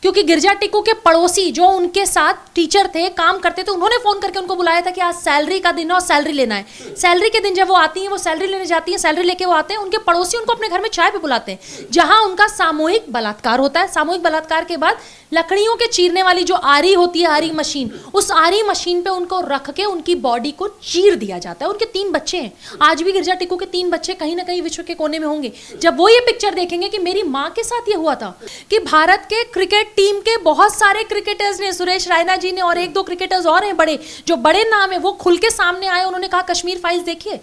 क्योंकि गिरजा टिक्कू के पड़ोसी जो उनके साथ टीचर थे, काम करते थे, उन्होंने फोन करके उनको बुलाया था कि आज सैलरी का दिन है और सैलरी लेना है। सैलरी के दिन जब वो आती हैं, वो सैलरी लेने जाती हैं, सैलरी लेके वो आते हैं, उनके पड़ोसी उनको अपने घर में चाय पे बुलाते हैं, जहां उनका सामूहिक बलात्कार होता है। सामूहिक बलात्कार के बाद लकड़ियों के चीरने वाली जो आरी होती है, आरी मशीन, उस आरी मशीन पे उनको रख के उनकी बॉडी को चीर दिया जाता है। उनके 3 बच्चे हैं, आज भी गिरजा टिक्कू के 3 बच्चे कहीं ना कहीं विश्व के कोने में होंगे। जब वो ये पिक्चर देखेंगे कि मेरी माँ के साथ ये हुआ था, कि भारत के क्रिकेट टीम के बहुत सारे क्रिकेटर्स ने, सुरेश रैना जी ने और 1-2 क्रिकेटर्स और हैं बड़े, जो बड़े नाम है, वो खुल के सामने आए, उन्होंने कहा कश्मीर फाइल्स देखिए।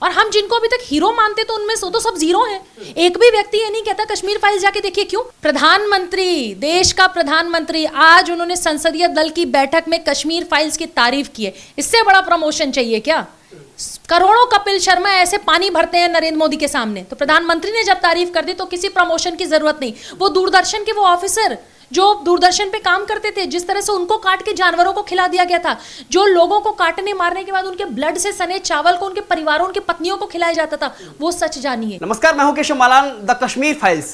और हम जिनको अभी तक हीरो मानते तो उनमें से तो सब जीरो हैं। एक भी व्यक्ति ये नहीं कहता कश्मीर फाइल्स जाके देखिए। क्यों? प्रधानमंत्री, देश का प्रधानमंत्री, आज उन्होंने संसदीय दल की बैठक में कश्मीर फाइल्स की तारीफ की है। इससे बड़ा प्रमोशन चाहिए क्या? करोड़ों कपिल शर्मा ऐसे पानी भरते हैं नरेंद्र मोदी के सामने, तो प्रधानमंत्री ने जब तारीफ कर दी तो किसी प्रमोशन की जरूरत नहीं। वो दूरदर्शन के वो ऑफिसर जो दूरदर्शन पे काम करते थे, जिस तरह से उनको काट के जानवरों को खिला दिया गया था, जो लोगों को काटने मारने के बाद उनके ब्लड से सने चावल को उनके परिवारों, उनकी पत्नियों को खिलाया जाता था, वो सच जानिए। नमस्कार, मैं हूं Keshav Malan. The Kashmir files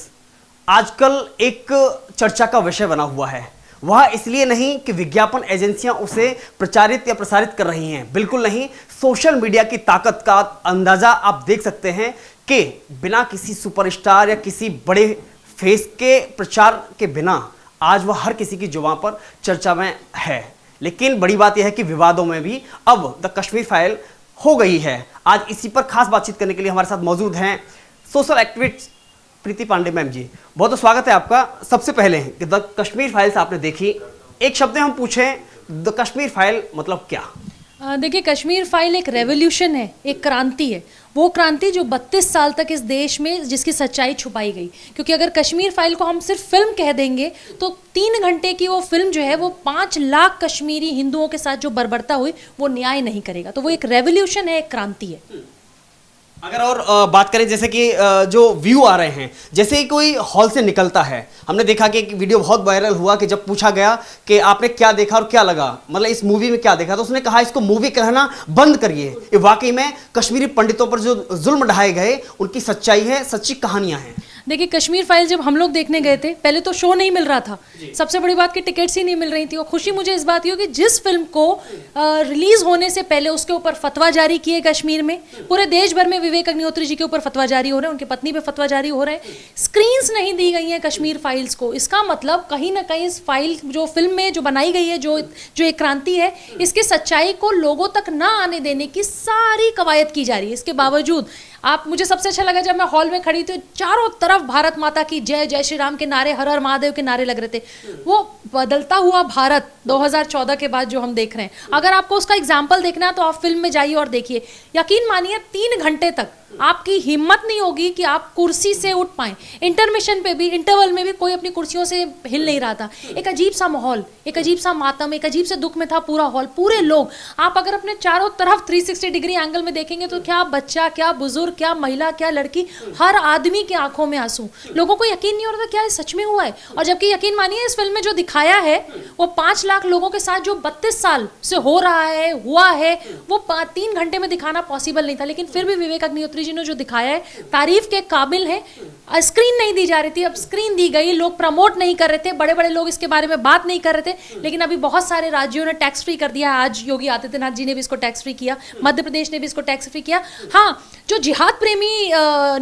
आजकल एक चर्चा का विषय बना हुआ है। वह इसलिए नहीं कि विज्ञापन एजेंसियां उसे प्रचारित या प्रसारित कर रही हैं, बिल्कुल नहीं। सोशल मीडिया की ताकत का अंदाजा आप देख सकते हैं कि बिना किसी सुपरस्टार या किसी बड़े फेस के प्रचार के बिना आज वह हर किसी की जुबान पर चर्चा में है। लेकिन बड़ी बात यह है कि विवादों में भी अब द कश्मीर फाइल हो गई है। आज इसी पर खास बातचीत करने के लिए हमारे साथ मौजूद हैं सोशल एक्टिविस्ट प्रीति पांडे मैम जी। बहुत बहुत स्वागत है आपका। सबसे पहले कि द कश्मीर फाइल्स आपने देखी, एक शब्द में हम पूछें, द कश्मीर फाइल मतलब क्या? देखिए, कश्मीर फाइल एक रेवोल्यूशन है, एक क्रांति है। वो क्रांति जो 32 साल तक इस देश में जिसकी सच्चाई छुपाई गई। क्योंकि अगर कश्मीर फाइल को हम सिर्फ फिल्म कह देंगे तो 3 घंटे की वो फिल्म जो है वो 5 लाख कश्मीरी हिंदुओं के साथ जो बर्बरता हुई वो न्याय नहीं करेगा। तो वो एक रेवोल्यूशन है, एक क्रांति है। अगर और बात करें जैसे कि जो व्यू आ रहे हैं, जैसे ही कोई हॉल से निकलता है, हमने देखा कि एक वीडियो बहुत वायरल हुआ कि जब पूछा गया कि आपने क्या देखा और क्या लगा, मतलब इस मूवी में क्या देखा, तो उसने कहा इसको मूवी कहना बंद करिए। ये वाकई में कश्मीरी पंडितों पर जो जुल्म ढाए गए उनकी सच्चाई है, सच्ची कहानियां हैं। देखिए, कश्मीर फाइल जब हम लोग देखने गए थे, पहले तो शो नहीं मिल रहा था, सबसे बड़ी बात कि टिकट्स ही नहीं मिल रही थी। और खुशी मुझे इस बात की हो कि जिस फिल्म को रिलीज होने से पहले उसके ऊपर फतवा जारी किए कश्मीर में, पूरे देश भर में विवेक अग्निहोत्री जी के ऊपर फतवा जारी हो रहे हैं, उनकी पत्नी पे फतवा जारी हो रहे हैं, स्क्रीन्स नहीं दी गई हैं कश्मीर फाइल्स को। इसका मतलब कहीं ना कहीं इस फाइल जो फिल्म में जो बनाई गई है, जो एक क्रांति है, इसकी सच्चाई को लोगों तक ना आने देने की सारी कवायद की जा रही है। इसके बावजूद मुझे सबसे अच्छा लगा जब मैं हॉल में खड़ी थी, चारों तरफ भारत माता की जय, जय श्री राम के नारे, हर हर महादेव के नारे लग रहे थे। वो बदलता हुआ भारत 2014 के बाद जो हम देख रहे हैं, अगर आपको उसका एग्जाम्पल देखना है तो आप फिल्म में जाइए और देखिए। यकीन मानिए 3 घंटे तक आपकी हिम्मत नहीं होगी कि आप कुर्सी से उठ पाएं। इंटरमिशन पे भी, इंटरवल में भी कोई अपनी कुर्सियों से हिल नहीं रहा था। एक अजीब सा माहौल, एक अजीब सा मातम, एक अजीब से दुख में था पूरा हॉल, पूरे लोग। आप अगर अपने चारों तरफ 360 डिग्री एंगल में देखेंगे तो क्या बच्चा, क्या बुजुर्ग, क्या महिला, क्या लड़की, हर आदमी की आंखों में आंसू। लोगों को यकीन नहीं हो रहा था क्या ये सच में हुआ है। और जबकि यकीन मानिए इस फिल्म में जो दिखाया है वो 5 लाख लोगों के साथ जो 32 साल से हो रहा है, हुआ है, वो 3 घंटे में दिखाना पॉसिबल नहीं था। लेकिन फिर भी विवेक अग्निहोत्री जी ने जो दिखाया है तारीफ के काबिल है। स्क्रीन नहीं दी जा रही थी, अब स्क्रीन दी गई। लोग प्रमोट नहीं कर रहे थे, बड़े बड़े लोग इसके बारे में बात नहीं कर रहे थे। लेकिन अभी बहुत सारे राज्यों ने टैक्स फ्री कर दिया। आज योगी आदित्यनाथ जी ने भी इसको टैक्स फ्री किया, मध्य प्रदेश ने भी इसको टैक्स फ्री किया। हाँ, जो जिहाद प्रेमी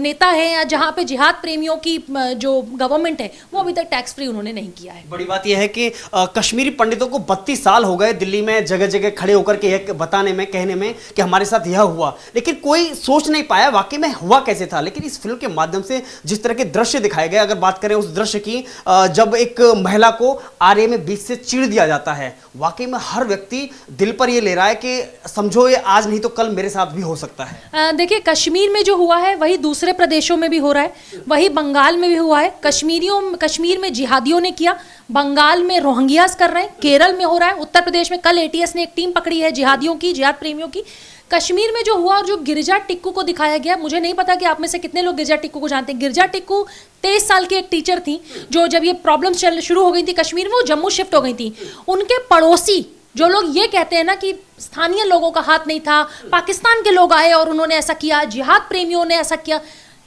नेता है या जहाँ पे जिहाद प्रेमियों की जो गवर्नमेंट है, वो अभी तक टैक्स फ्री उन्होंने नहीं किया है। बड़ी बात यह है कि कश्मीरी पंडितों को 32 साल हो गए दिल्ली में जगह जगह खड़े होकर के यह बताने में, कहने में कि हमारे साथ यह हुआ, लेकिन कोई सोच नहीं पाया वाकई में हुआ कैसे था। लेकिन इस फिल्म के माध्यम से जिस तरह के दृश्य दिखाए गए, अगर बात करें उस दृश्य की, जब एक महिला को आरे में बीच से चीर दिया जाता है, वाकई में हर व्यक्ति दिल पर यह ले रहा है कि समझो ये आज नहीं तो कल मेरे साथ भी हो सकता है। देखिए, कश्मीर में जो हुआ है वही दूसरे प्रदेशों में भी हो रहा है, वही बंगाल में भी हुआ है। कश्मीर में जिहादियों ने किया, बंगाल में रोहिंग्यास कर रहे हैं, केरल में हो रहा है, उत्तर प्रदेश में कल एटीएस ने एक टीम पकड़ी है जिहादियों की, जिहाद प्रेमियों की। कश्मीर में जो हुआ और जो गिरजा टिक्कू को दिखाया गया, मुझे नहीं पता कि आप में से कितने लोग गिरजा टिक्कू को जानते हैं। गिरजा टिक्कू 23 साल की एक टीचर थी जो जब ये प्रॉब्लम्स शुरू हो गई थी कश्मीर में, वो जम्मू शिफ्ट हो गई थी। उनके पड़ोसी जो लोग ये कहते हैं ना कि स्थानीय लोगों का हाथ नहीं था, पाकिस्तान के लोग आए और उन्होंने ऐसा किया, जिहाद प्रेमियों ने ऐसा किया,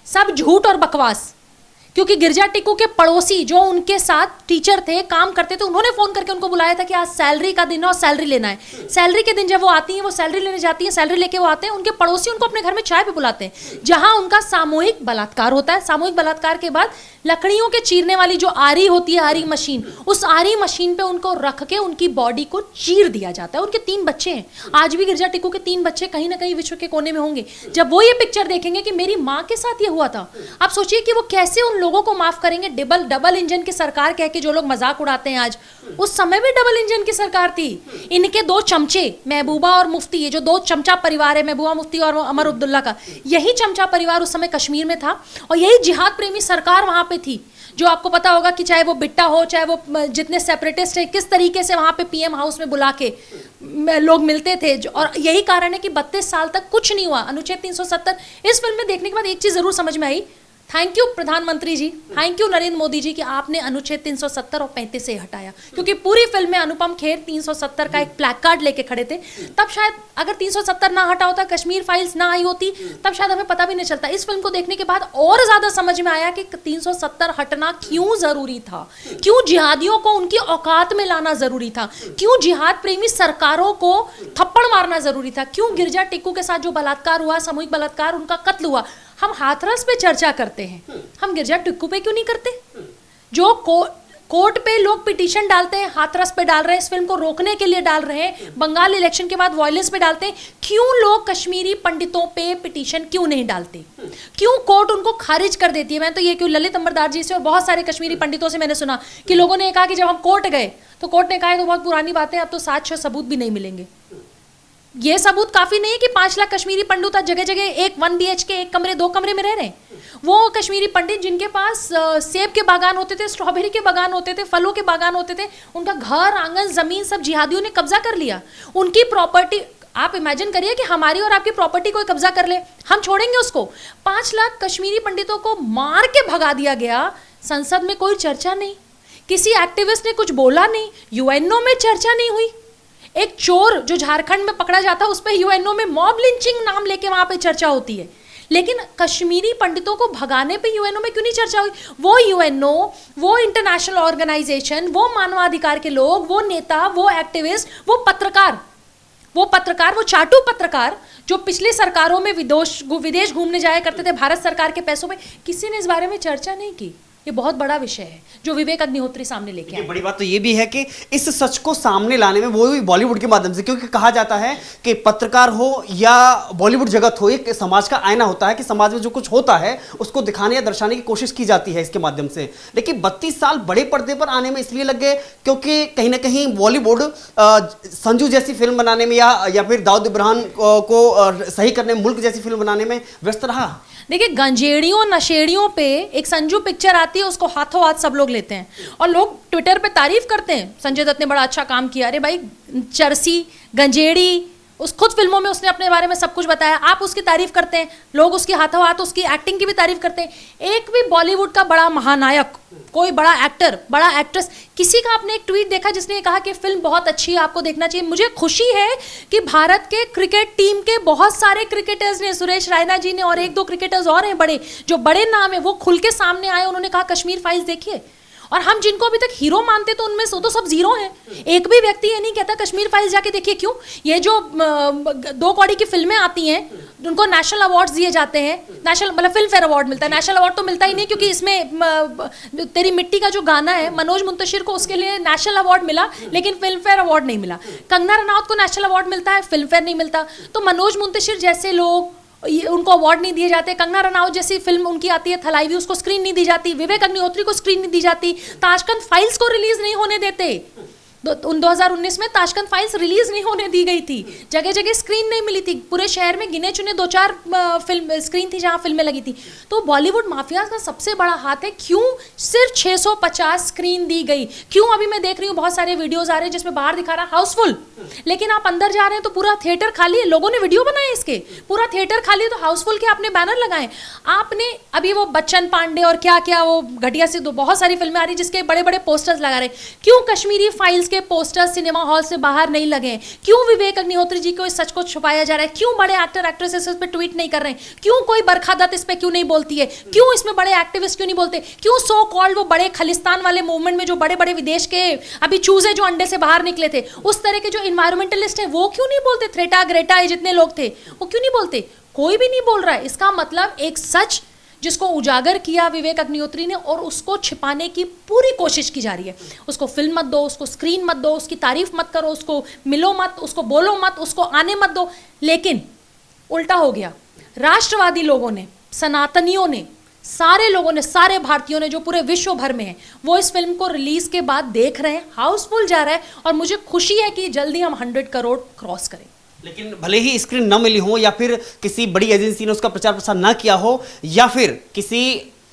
सब झूठ और बकवास। क्योंकि गिरजा टिक्कू के पड़ोसी जो उनके साथ टीचर थे, काम करते थे, उन्होंने फोन करके उनको बुलाया था कि आज सैलरी का दिन है और सैलरी लेना है। सैलरी के दिन जब वो आती हैं, वो सैलरी लेने जाती हैं, सैलरी लेके वो आते हैं, उनके पड़ोसी उनको अपने घर में चाय पे बुलाते हैं, जहां उनका सामूहिक बलात्कार होता है। सामूहिक बलात्कार के बाद लकड़ियों के चीरने वाली जो आरी होती है, आरी मशीन, उस आरी मशीन पे उनको रख के उनकी बॉडी को चीर दिया जाता है। उनके 3 बच्चे हैं, आज भी गिरजा टिक्कू के 3 बच्चे कहीं ना कहीं विश्व के कोने में होंगे। जब वो ये पिक्चर देखेंगे कि मेरी माँ के साथ ये हुआ था, आप सोचिए कि वो कैसे उन लोगों को माफ करेंगे। डबल इंजन की सरकार कह के जो लोग मजाक उड़ाते हैं आज, उस समय भी डबल इंजन की सरकार थी। इनके 2 चमचे, महबूबा और मुफ्ती, ये जो 2 चमचा परिवार है, महबूबा मुफ्ती और अमर अब्दुल्ला का, यही चमचा परिवार उस समय कश्मीर में था और यही जिहाद प्रेमी सरकार वहां पे थी। जो आपको पता होगा कि चाहे वो बिट्टा हो, चाहे वो जितने सेपरेटिस्ट हैं, किस तरीके से वहां पे पीएम हाउस में बुला के लोग मिलते थे। और यही कारण है कि 32 साल तक कुछ नहीं हुआ। अनुच्छेद 370 इस फिल्म में देखने के बाद एक चीज जरूर समझ में आई, थैंक यू प्रधानमंत्री जी, थैंक यू नरेंद्र मोदी जी कि आपने अनुच्छेद 370 और 35 से हटाया, क्योंकि पूरी फिल्म में अनुपम खेर 370 का एक प्लैक कार्ड लेके खड़े थे। तब शायद अगर 370 ना हटा होता, कश्मीर फाइल्स ना आई होती, तब शायद हमें पता भी नहीं चलता। इस फिल्म को देखने के बाद और ज्यादा समझ में आया कि 370 हटना क्यों जरूरी था, क्यों जिहादियों को उनकी औकात में लाना जरूरी था, क्यों जिहाद प्रेमी सरकारों को थप्पड़ मारना जरूरी था, क्यों गिरजा टिक्कू के साथ जो बलात्कार हुआ, सामूहिक बलात्कार, उनका कत्ल हुआ, हम हाथरस पे चर्चा करते हैं, हम गिरजा टिक्कू पे क्यों नहीं करते? जो कोर्ट पे लोग पिटीशन डालते हैं, हाथरस पे डाल रहे हैं, इस फिल्म को रोकने के लिए डाल रहे हैं, बंगाल इलेक्शन के बाद वॉयलेंस पे डालते हैं, क्यों लोग कश्मीरी पंडितों पे पिटीशन क्यों नहीं डालते? क्यों कोर्ट उनको खारिज कर देती है? मैं तो ये क्यों ललित अंबरदार जी से और बहुत सारे कश्मीरी पंडितों से मैंने सुना कि लोगों ने कहा कि जब हम कोर्ट गए तो कोर्ट ने कहा तो बहुत पुरानी बात है, अब तो 7-6 सबूत भी नहीं मिलेंगे। ये सबूत काफी नहीं है कि 5 लाख कश्मीरी पंडित जगह जगह 1 BHK 1 कमरे 2 कमरे में रह रहे हैं। वो कश्मीरी पंडित जिनके पास सेब के बागान होते थे, स्ट्रॉबेरी के बागान होते थे, फलों के बागान होते थे, उनका घर आंगन जमीन सब जिहादियों ने कब्जा कर लिया। उनकी प्रॉपर्टी, आप इमेजिन करिए कि हमारी और आपकी प्रॉपर्टी कोई कब्जा कर ले, हम छोड़ेंगे उसको? 5 लाख कश्मीरी पंडितों को मार के भगा दिया गया, संसद में कोई चर्चा नहीं, किसी एक्टिविस्ट ने कुछ बोला नहीं, यूएनओ में चर्चा नहीं हुई। एक चोर जो झारखंड में पकड़ा जाता है उस पर यूएनओ में मॉब लिंचिंग नाम लेके वहां पे चर्चा होती है, लेकिन कश्मीरी पंडितों को भगाने पे यूएनओ में क्यों नहीं चर्चा हुई? वो यूएनओ, वो इंटरनेशनल ऑर्गेनाइजेशन, वो मानवाधिकार के लोग, वो नेता, वो एक्टिविस्ट, वो पत्रकार, वो चाटू पत्रकार जो पिछली सरकारों में विदेश घूमने जाया करते थे भारत सरकार के पैसों में, किसी ने इस बारे में चर्चा नहीं की। ये बहुत बड़ा विषय है जो विवेक अग्निहोत्री सामने लेके आए। बड़ी बात तो ये भी है कि इस सच को सामने लाने में वो भी बॉलीवुड के माध्यम से, क्योंकि कहा जाता है कि पत्रकार हो या बॉलीवुड जगत हो, एक समाज का आईना होता है कि समाज में जो कुछ होता है उसको दिखाने या दर्शाने की कोशिश की जाती है इसके माध्यम से। लेकिन 32 साल बड़े पर्दे पर आने में इसलिए लग गए क्योंकि कहीं ना कहीं बॉलीवुड संजू जैसी फिल्म बनाने में या फिर दाऊद इब्राहिम को सही करने में, मुल्क जैसी फिल्म बनाने में व्यस्त रहा। देखिए, गंजेड़ियों नशेड़ियों पे एक संजू पिक्चर आती है, उसको हाथों हाथ सब लोग लेते हैं और लोग ट्विटर पे तारीफ करते हैं, संजय दत्त ने बड़ा अच्छा काम किया। अरे भाई, चरसी, गंजेड़ी, उस खुद फिल्मों में उसने अपने बारे में सब कुछ बताया, आप उसकी तारीफ करते हैं, लोग उसकी हाथों हाथ उसकी एक्टिंग की भी तारीफ करते हैं। एक भी बॉलीवुड का बड़ा महानायक, कोई बड़ा एक्टर, बड़ा एक्ट्रेस, किसी का आपने एक ट्वीट देखा जिसने कहा कि फिल्म बहुत अच्छी है, आपको देखना चाहिए? मुझे खुशी है कि भारत के क्रिकेट टीम के बहुत सारे क्रिकेटर्स ने, सुरेश रैना जी ने और 1-2 क्रिकेटर्स और हैं बड़े, जो बड़े नाम है, वो खुल के सामने आए, उन्होंने कहा कश्मीर फाइल्स देखिए। और हम जिनको अभी तक हीरो मानते तो उनमें तो सब जीरो हैं। एक भी व्यक्ति ये नहीं कहता कश्मीर फाइल्स जाके देखिए। क्यों? ये जो 2 कौड़ी की फिल्में आती हैं उनको नेशनल अवार्ड्स दिए जाते हैं, नेशनल मतलब फिल्म फेयर अवार्ड मिलता है, नेशनल अवार्ड तो मिलता ही नहीं, क्योंकि इसमें तेरी मिट्टी का जो गाना है मनोज मुंतशिर को, उसके लिए नेशनल अवार्ड मिला लेकिन फिल्म फेयर अवार्ड नहीं मिला। कंगना रनौत को नेशनल अवार्ड मिलता है, फिल्म फेयर नहीं मिलता। तो मनोज मुंतशिर जैसे लोग, उनको अवार्ड नहीं दिए जाते। कंगना रनौत जैसी फिल्म उनकी आती है थलाईवी, उसको स्क्रीन नहीं दी जाती। विवेक अग्निहोत्री को स्क्रीन नहीं दी जाती। ताशकंद फाइल्स को रिलीज नहीं होने देते। 2019 में ताशकंद फाइल्स रिलीज नहीं होने दी गई थी, जगह जगह स्क्रीन नहीं मिली थी। पूरे शहर में गिने चुने 2-4 फिल्म स्क्रीन थी जहां फिल्में लगी थी। तो बॉलीवुड माफिया का सबसे बड़ा हाथ है। क्यों सिर्फ 650 स्क्रीन दी गई? क्यों? अभी मैं देख रही हूँ बहुत सारे वीडियोस आ रहे हैं जिसमें बाहर दिखा रहा हाउसफुल, लेकिन आप अंदर जा रहे हैं तो पूरा थिएटर खाली है। लोगों ने वीडियो बनाए इसके, पूरा थिएटर खाली है, तो हाउसफुल के आपने बैनर लगाए। आपने अभी वो बच्चन पांडे और क्या क्या वो घटिया से बहुत सारी फिल्में आ रही जिसके बड़े बड़े पोस्टर्स लगा रहे। क्यों कश्मीरी फाइल्स के पोस्टर सिनेमा हॉल से बाहर नहीं लगे हैं? क्यों विवेक अग्निहोत्री जी को इस सच को छुपाया जा रहा है? क्यों बड़े एक्टर एक्ट्रेसेस इस पे ट्वीट नहीं कर रहे हैं? क्यों कोई बरखा दत्त इस पे क्यों नहीं बोलती है? क्यों इसमें बड़े एक्टिविस्ट क्यों नहीं बोलते? क्यों सो कॉल्ड वो बड़े खालिस्तान वाले मूवमेंट में जो बड़े बड़े विदेश के अभी चूजे जो अंडे से बाहर निकले थे, उस तरह के जो इन्वायरमेंटलिस्ट हैं, वो क्यों नहीं बोलते? थ्रेटा ग्रेटा ये जितने लोग थे, वो क्यों नहीं बोलते? कोई भी नहीं बोल रहा है। इसका मतलब एक सच जिसको उजागर किया विवेक अग्निहोत्री ने और उसको छिपाने की पूरी कोशिश की जा रही है। उसको फिल्म मत दो, उसको स्क्रीन मत दो, उसकी तारीफ मत करो, उसको मिलो मत, उसको बोलो मत, उसको आने मत दो। लेकिन उल्टा हो गया। राष्ट्रवादी लोगों ने, सनातनियों ने, सारे लोगों ने, सारे भारतीयों ने जो पूरे विश्व भर में हैं, वो इस फिल्म को रिलीज के बाद देख रहे हैं, हाउसफुल जा रहा है और मुझे खुशी है कि जल्दी हम 100 करोड़ क्रॉस करें। लेकिन भले ही स्क्रीन न मिली हो या फिर किसी बड़ी एजेंसी ने उसका प्रचार प्रसार ना किया हो या फिर किसी,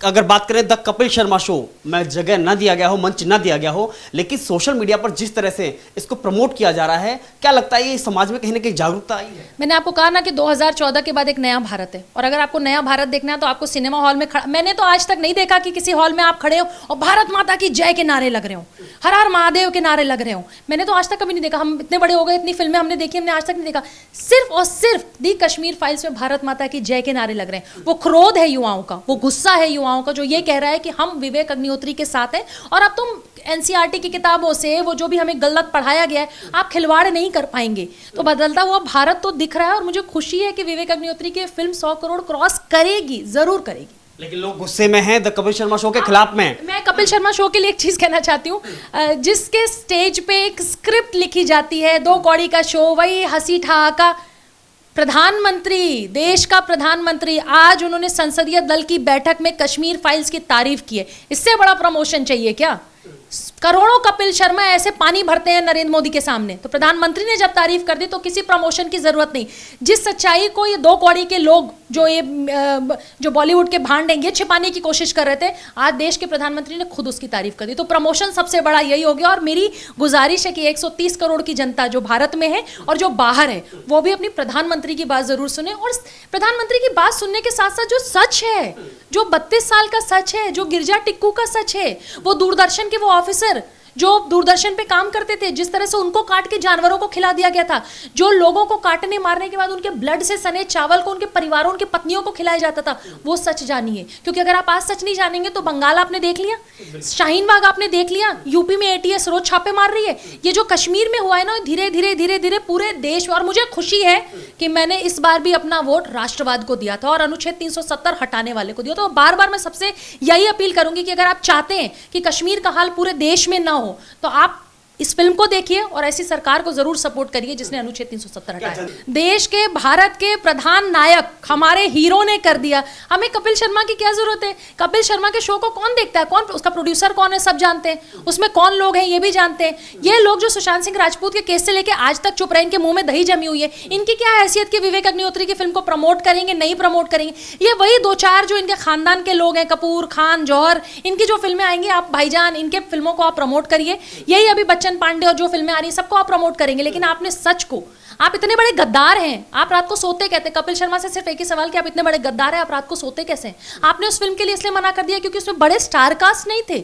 अगर बात करें द कपिल शर्मा शो में जगह ना दिया गया हो, मंच ना दिया गया हो, लेकिन सोशल मीडिया पर जिस तरह से इसको प्रमोट किया जा रहा है, क्या लगता है ये समाज में कहीं ना कहीं जागरूकता आई है? मैंने आपको कहा ना कि 2014 के बाद एक नया भारत है और अगर आपको नया भारत देखना है तो आपको सिनेमा हॉल में मैंने तो आज तक नहीं देखा कि किसी हॉल में आप खड़े हो और भारत माता की जय के नारे लग रहे हो, हर हर महादेव के नारे लग रहे हो। मैंने तो आज तक कभी नहीं देखा। हम इतने बड़े हो गए, इतनी फिल्में हमने देखी, हमने आज तक नहीं देखा। सिर्फ और सिर्फ दी कश्मीर फाइल्स में भारत माता की जय के नारे लग रहे हैं। वो क्रोध है युवाओं का, वो गुस्सा है युवाओं का जो ये कह रहा है कि हम विवेक अग्निहोत्री के साथ हैं और अब तुम एनसीईआरटी की किताबों से वो जो भी हमें गलत पढ़ाया गया है आप खिलवाड़ नहीं कर पाएंगे। तो बदलता हुआ भारत तो दिख रहा है और मुझे खुशी है कि विवेक अग्निहोत्री की फिल्म 100 करोड़ क्रॉस करेगी, जरूर करेगी। लेकिन लोग गुस्से में हैं द कपिल शर्मा शो के खिलाफ में। मैं कपिल शर्मा शो के लिए एक चीज कहना चाहती हूँ, जिसके स्टेज पे एक स्क्रिप्ट लिखी जाती है, 2 कौड़ी का शो, वही हंसी ठहाका, प्रधानमंत्री, देश का प्रधानमंत्री आज उन्होंने संसदीय दल की बैठक में कश्मीर फाइल्स की तारीफ की है। इससे बड़ा प्रमोशन चाहिए क्या? करोड़ों कपिल शर्मा ऐसे पानी भरते हैं नरेंद्र मोदी के सामने, तो प्रधानमंत्री ने जब तारीफ कर दी तो किसी प्रमोशन की जरूरत नहीं। जिस सच्चाई को ये 2 कौड़ी के लोग जो बॉलीवुड के भांड हैं ये छिपाने की कोशिश कर रहे थे, आज देश के प्रधानमंत्री ने खुद उसकी तारीफ कर दी। तो प्रमोशन सबसे बड़ा यही हो गया। और मेरी गुजारिश है कि 130 करोड़ की जनता जो भारत में है और जो बाहर है वो भी अपनी प्रधानमंत्री की बात जरूर सुने। और प्रधानमंत्री की बात सुनने के साथ साथ जो सच है, जो 32 साल का सच है, जो गिरजा टिक्कू का सच है, वो दूरदर्शन के वो ऑफिसर जो दूरदर्शन पे काम करते थे, जिस तरह से उनको काट के जानवरों को खिला दिया गया था, जो लोगों को काटने मारने के बाद उनके ब्लड से सने चावल को उनके परिवारों, उनकी पत्नियों को खिलाया जाता था, वो सच जानिए। क्योंकि अगर आप आज सच नहीं जानेंगे तो बंगाल आपने देख लिया, शाहीन बाग आपने देख लिया, यूपी में एटीएस रोज छापे मार रही है, ये जो कश्मीर में हुआ है ना, धीरे धीरे धीरे धीरे पूरे देश। और मुझे खुशी है कि मैंने इस बार भी अपना वोट राष्ट्रवाद को दिया था और अनुच्छेद 370 हटाने वाले को दिया। तो बार बार मैं सबसे यही अपील करूंगी कि अगर आप चाहते हैं कि कश्मीर का हाल पूरे देश में ना हो तो आप इस फिल्म को देखिए और ऐसी सरकार को जरूर सपोर्ट करिए जिसने अनुच्छेद 370 हटाया। देश के, भारत के प्रधान नायक हमारे हीरो ने कर दिया, हमें कपिल शर्मा की क्या जरूरत है? कपिल शर्मा के शो को कौन देखता है? कौन उसका प्रोड्यूसर कौन है सब जानते हैं, उसमें कौन लोग हैं ये भी जानते हैं। ये लोग जो सुशांत सिंह राजपूत के केस से लेके आज तक चुप रहे, इनके मुंह में दही जमी हुई है, इनकी क्या हैसियत कि विवेक अग्निहोत्री की फिल्म को प्रमोट करेंगे, नहीं प्रमोट करेंगे? ये वही 2-4 जो इनके खानदान के लोग हैं, कपूर, खान, जौहर, इनकी जो फिल्में आएंगी, आप भाईजान, इनके फिल्मों को आप प्रमोट करिए। यही अभी बच्चन पांडे और जो फिल्में आ रही हैं सबको आप प्रमोट करेंगे, लेकिन आपने सच को, आप इतने बड़े गद्दार हैं, आप रात को सोते कहते। कपिल शर्मा से सिर्फ एक ही सवाल कि आप इतने बड़े गद्दार हैं, आप रात को सोते कैसे हैं? आपने उस फिल्म के लिए इसलिए मना कर दिया क्योंकि उसमें बड़े स्टार कास्ट नहीं थे।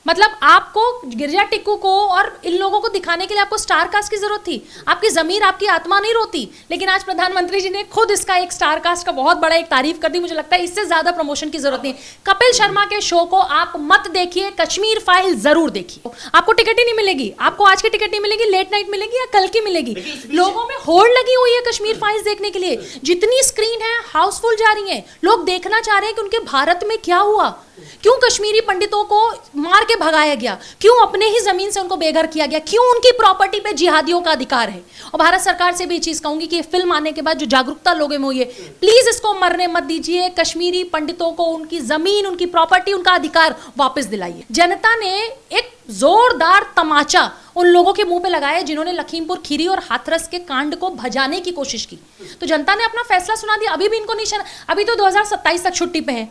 मतलब आपको गिरजा टिक्कू को और इन लोगों को दिखाने के लिए आपको स्टार कास्ट की जरूरत थी, आपकी जमीर, आपकी आत्मा नहीं रोती। लेकिन आज प्रधानमंत्री जी ने खुद इसका एक स्टार कास्ट का बहुत बड़ा एक तारीफ कर दी। मुझे लगता है इससे ज्यादा प्रमोशन की जरूरत नहीं। कपिल शर्मा के शो को आप मत देखिए, कश्मीर फाइल जरूर देखिए। आपको टिकट ही नहीं मिलेगी, आपको आज की टिकट नहीं मिलेगी, लेट नाइट मिलेगी या कल की मिलेगी। लोगों में होड़ लगी हुई है कश्मीर फाइल्स देखने के लिए, जितनी स्क्रीन है हाउसफुल जा रही है। लोग देखना चाह रहे हैं कि उनके भारत में क्या हुआ, क्यों कश्मीरी पंडितों को मार के भगाया गया, क्यों अपने ही जमीन से उनको बेघर किया गया, क्यों उनकी प्रॉपर्टी पे जिहादियों का अधिकार है। और भारत सरकार से भी ये चीज कहूंगी कि फिल्म आने के बाद जो जागरूकता लोगों में हुई है, प्लीज इसको मरने मत दीजिए। कश्मीरी पंडितों को उनकी जमीन, उनकी प्रॉपर्टी, उनका अधिकार वापस दिलाइए। जनता ने एक जोरदार तमाचा उन लोगों के मुंह पे लगाया जिन्होंने लखीमपुर खीरी और हाथरस के कांड को भजाने की कोशिश की। तो जनता ने अपना फैसला सुना दिया। अभी भी इनको नहीं, अभी तो 2027 तक छुट्टी पे है,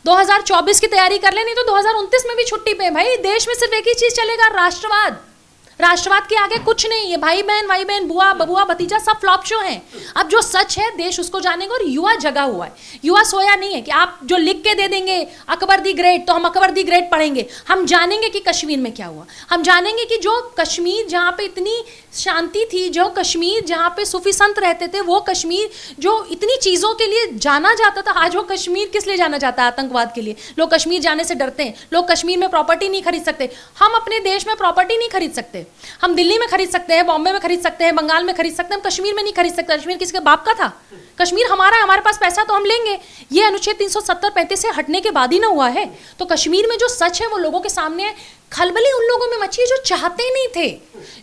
2024 की तैयारी कर ले, नहीं तो 2029 में भी छुट्टी पे है। भाई देश में सिर्फ एक ही चीज चलेगा, राष्ट्रवाद। राष्ट्रवाद के आगे कुछ नहीं है। भाई बहन बुआ बबुआ भतीजा सब फ्लॉप शो हैं। अब जो सच है देश उसको जानेगा और युवा जगा हुआ है, युवा सोया नहीं है कि आप जो लिख के दे देंगे अकबर दी ग्रेट तो हम अकबर दी ग्रेट पढ़ेंगे। हम जानेंगे कि कश्मीर में क्या हुआ, हम जानेंगे कि जो कश्मीर जहाँ पे इतनी शांति थी, जो कश्मीर जहाँ पे सूफी संत रहते थे, वो कश्मीर जो इतनी चीज़ों के लिए जाना जाता था, आज वो कश्मीर किस लिए जाना जाता है? आतंकवाद के लिए। लोग कश्मीर जाने से डरते हैं, लोग कश्मीर में प्रॉपर्टी नहीं खरीद सकते। हम अपने देश में प्रॉपर्टी नहीं खरीद सकते। हम दिल्ली में खरीद सकते हैं, बॉम्बे में खरीद सकते हैं, बंगाल में खरीद सकते हैं, हम कश्मीर में नहीं खरीद सकते। कश्मीर किसके बाप का था? कश्मीर हमारा है, हमारे पास पैसा तो हम लेंगे। ये अनुच्छेद 370-35 से हटने के बाद ही ना हुआ है। तो कश्मीर में जो सच है वो लोगों के सामने है। खलबली उन लोगों में मची है जो चाहते नहीं थे।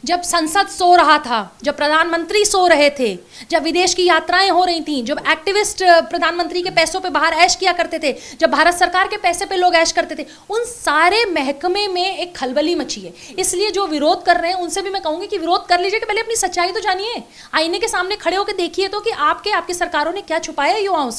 जब संसद सो रहा था, जब प्रधानमंत्री सो रहे थे, जब विदेश की यात्राएं हो रही थीं, जब एक्टिविस्ट प्रधानमंत्री के पैसों पे बाहर ऐश किया करते थे, जब भारत सरकार के पैसे पे लोग ऐश करते थे, उन सारे महकमे में एक खलबली मची है। इसलिए जो विरोध कर रहे हैं उनसे भी मैं कहूंगी कि विरोध कर लीजिए कि पहले अपनी सच्चाई तो जानिए। आईने के सामने खड़े होकर देखिए तो कि आपकी सरकारों ने क्या छुपाया युवाओं से।